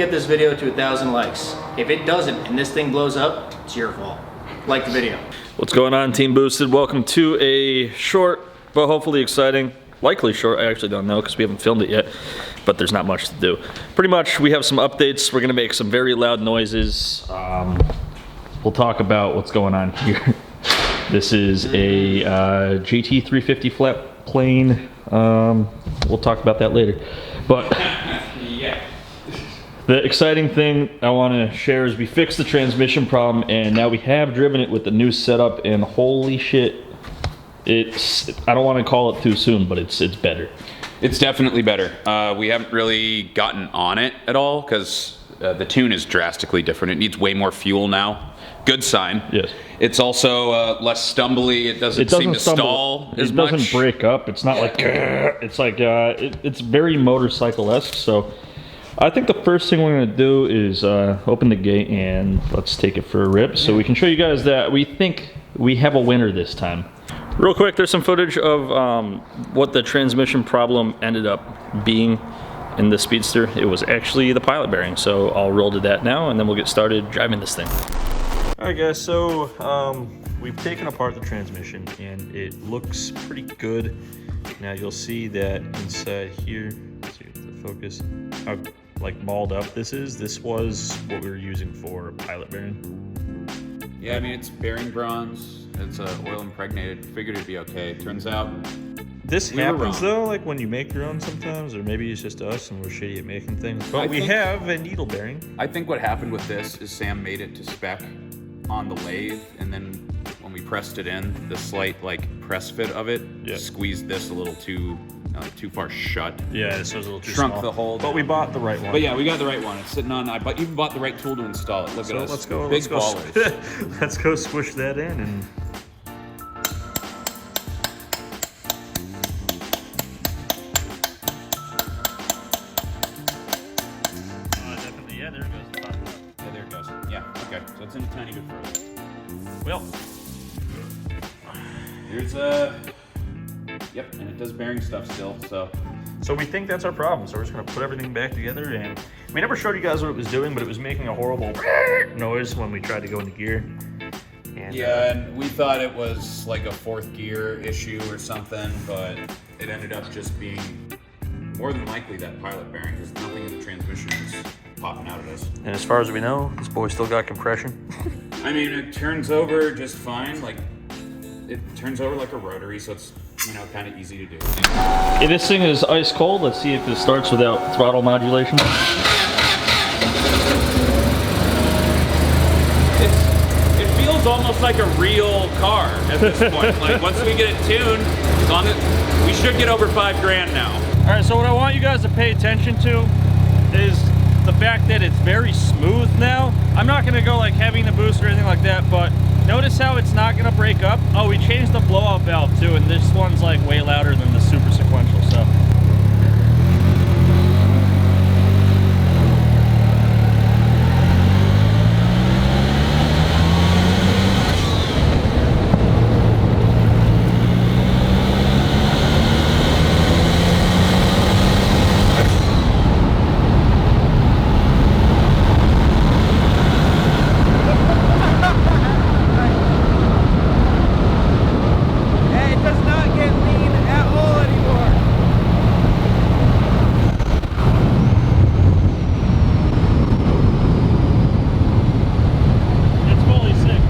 get this video to 1,000 likes. If it doesn't and this thing blows up, it's your fault. Like the video. What's going on, Team Boosted? Welcome to a short, but hopefully exciting, likely short. I actually don't know because we haven't filmed it yet, but there's not much to do. Pretty much, we have some updates. We're gonna make some very loud noises. We'll talk about what's going on here. This is a GT350 flat plane. We'll talk about that later. But Yeah. the exciting thing I want to share is we fixed the transmission problem, and now we have driven it with the new setup, and holy shit, I don't want to call it too soon, but it's better. It's definitely better. We haven't really gotten on it at all because the tune is drastically different. It needs way more fuel now. Good sign. Yes. It's also less stumbly. It doesn't seem to stall as much. It doesn't break up. It's not like, it's like, it's very motorcycle-esque. So I think the first thing we're gonna do is open the gate and let's take it for a rip so we can show you guys that we think we have a winner this time. Real quick, there's some footage of what the transmission problem ended up being in the Speedster. It was actually the pilot bearing. So I'll roll to that now and then we'll get started driving this thing. Alright guys, so we've taken apart the transmission and it looks pretty good. Now you'll see that inside here, let's see if the focus, how like mauled up this is. This was what we were using for pilot bearing. Yeah, I mean, it's bearing bronze. It's oil impregnated. Figured it'd be okay. Turns out This we were happens wrong. though, like when you make your own sometimes, or maybe it's just us and we're shitty at making things. But I we think- have a needle bearing. I think what happened with this is Sam made it to spec on the lathe, and then when we pressed it in, the slight like press fit of it squeezed this a little too far shut. Yeah, this was a little too Shrunk small. the hole But we down. bought the right one. But yeah, we got the right one. It's sitting on. I even bought the right tool to install it. Look So at us. let's go. Big Let's go. ballers. Let's go squish that in and. Definitely, yeah. There it goes. Yeah, there it goes. Yeah. Okay. So it's in a tiny bit further. Well, Here's Yep, and it does bearing stuff still. so we think that's our problem. So we're just gonna put everything back together, and we never showed you guys what it was doing, but it was making a horrible noise when we tried to go into gear. And, Yeah, and we thought it was like a fourth gear issue or something, but it ended up just being more than likely that pilot bearing because nothing in the transmission is popping out at us. And as far as we know, this boy still got compression. I mean, it turns over just fine. Like, it turns over like a rotary, so it's, kind of easy to do. Okay, this thing is ice cold. Let's see if it starts without throttle modulation. It feels almost like a real car at this point. Like, once we get it tuned, we should get over $5,000 now. All right, so what I want you guys to pay attention to is the fact that it's very smooth now. I'm not gonna go like heavy in the boost or anything like that, but notice how it's not gonna break up. Oh, we changed the blowout valve too, and this one's like way louder than the super sequential, so. It does not get lean at all anymore. It's fully sick.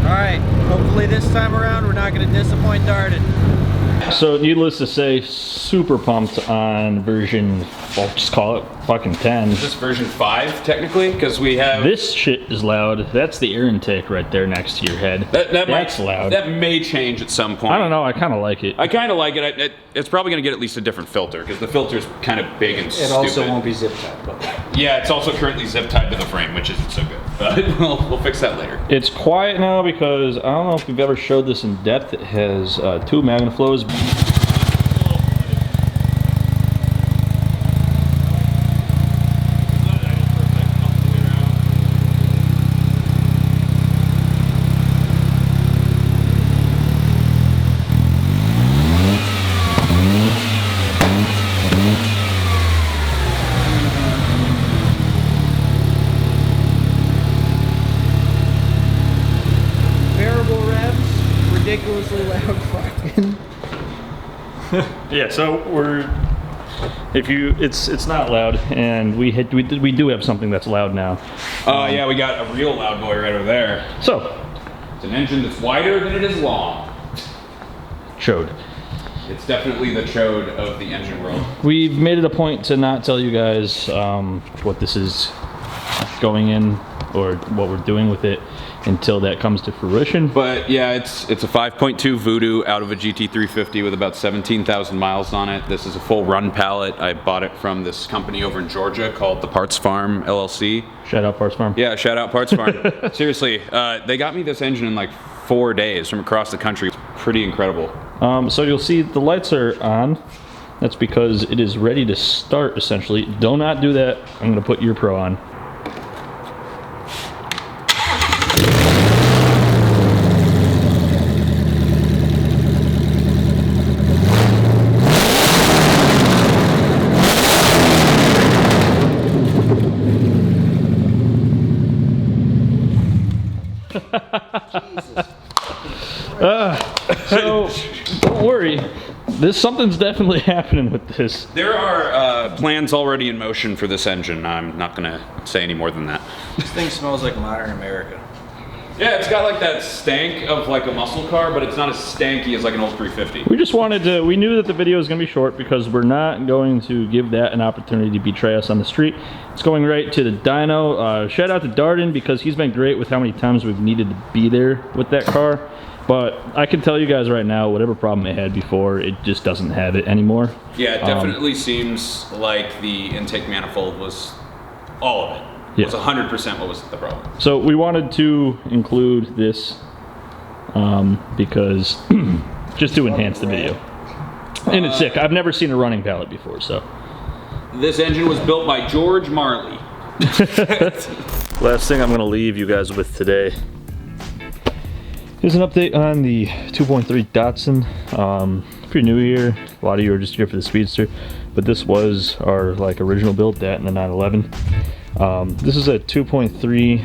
Alright, hopefully this time around we're not going to disappoint Darden. So needless to say, super pumped on version, I'll just call it fucking 10. Is this version 5, technically? Because we have... This shit is loud. That's the air intake right there next to your head. That's loud. That may change at some point. I don't know, I kind of like it. I kind of like it. It's probably going to get at least a different filter, because the filter's kind of big and stupid. It also won't be zip tied, but... Yeah, it's also currently zip tied to the frame, which isn't so good. But we'll fix that later. It's quiet now because I don't know if we've ever showed this in depth. It has 2 MagnaFlows. Yeah, so it's not loud, and we do have something that's loud now. Yeah, we got a real loud boy right over there. So, it's an engine that's wider than it is long. chode. It's definitely the chode of the engine world. We've made it a point to not tell you guys what this is going in or what we're doing with it until that comes to fruition. But yeah, it's a 5.2 Voodoo out of a GT350 with about 17,000 miles on it. This is a full run pallet. I bought it from this company over in Georgia called the Parts Farm LLC. Shout out Parts Farm. Yeah, shout out Parts Farm. Seriously, they got me this engine in like 4 days from across the country. It's pretty incredible. So you'll see the lights are on. That's because it is ready to start, essentially. Do not do that. I'm going to put Ear Pro on. So don't worry, something's definitely happening with this. There are plans already in motion for this engine. I'm not gonna say any more than that. This thing smells like modern America. Yeah, it's got like that stank of like a muscle car, but it's not as stanky as like an old 350. We just wanted to, we knew that the video was going to be short because we're not going to give that an opportunity to betray us on the street. It's going right to the dyno. Shout out to Darden because he's been great with how many times we've needed to be there with that car. But I can tell you guys right now, whatever problem it had before, it just doesn't have it anymore. Yeah, it definitely seems like the intake manifold was all of it. Yeah. It was 100% what was the problem. So we wanted to include this because just to enhance the video. And it's sick. I've never seen a running pallet before, so. This engine was built by George Marley. Last thing I'm gonna leave you guys with today is an update on the 2.3 Datsun. Pretty new here. A lot of you are just here for the Speedster, but this was our like original build, that and the 911. This is a 2.3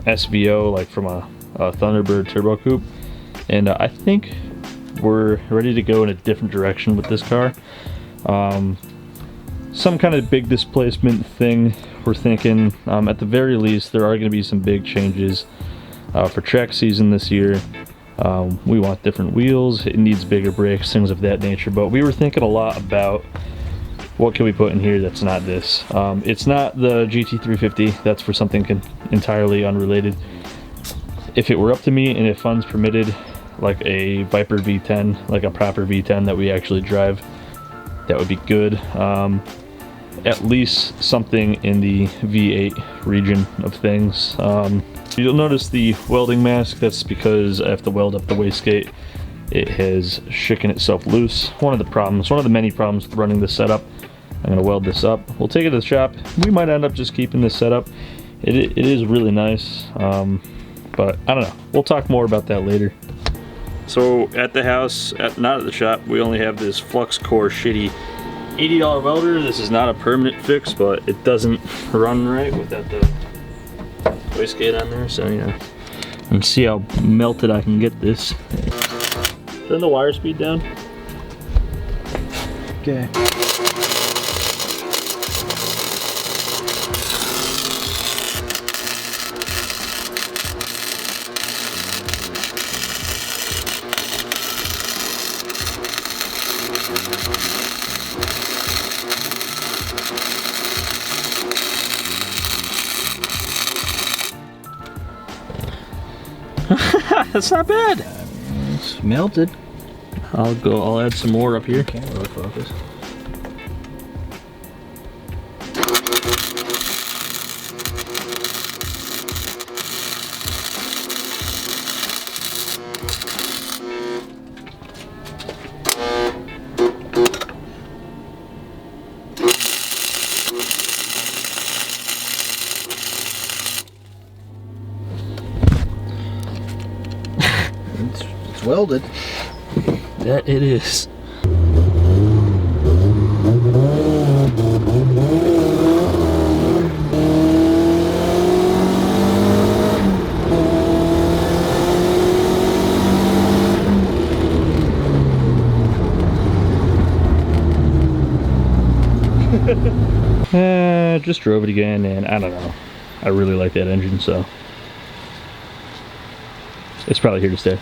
SVO, like from a Thunderbird turbo coupe, and I think we're ready to go in a different direction with this car. Some kind of big displacement thing we're thinking. At the very least, there are going to be some big changes for track season this year. We want different wheels, it needs bigger brakes, things of that nature, but we were thinking a lot about what can we put in here that's not this. It's not the GT350, that's for something entirely unrelated. If it were up to me and if funds permitted, like a Viper V10, like a proper V10 that we actually drive, that would be good. At least something in the V8 region of things. You'll notice the welding mask, that's because I have to weld up the wastegate. It has shaken itself loose. One of the many problems with running this setup. I'm gonna weld this up. We'll take it to the shop. We might end up just keeping this setup. It is really nice, but I don't know. We'll talk more about that later. So at the house, not at the shop, we only have this flux core shitty $80 welder. This is not a permanent fix, but it doesn't run right without the wastegate on there. So yeah, and see how melted I can get this. Turn the wire speed down. Okay. That's not bad. It's melted. I'll add some more up here. Can't really focus. It's welded. That it is. Just drove it again, and I don't know. I really like that engine, so it's probably here to stay.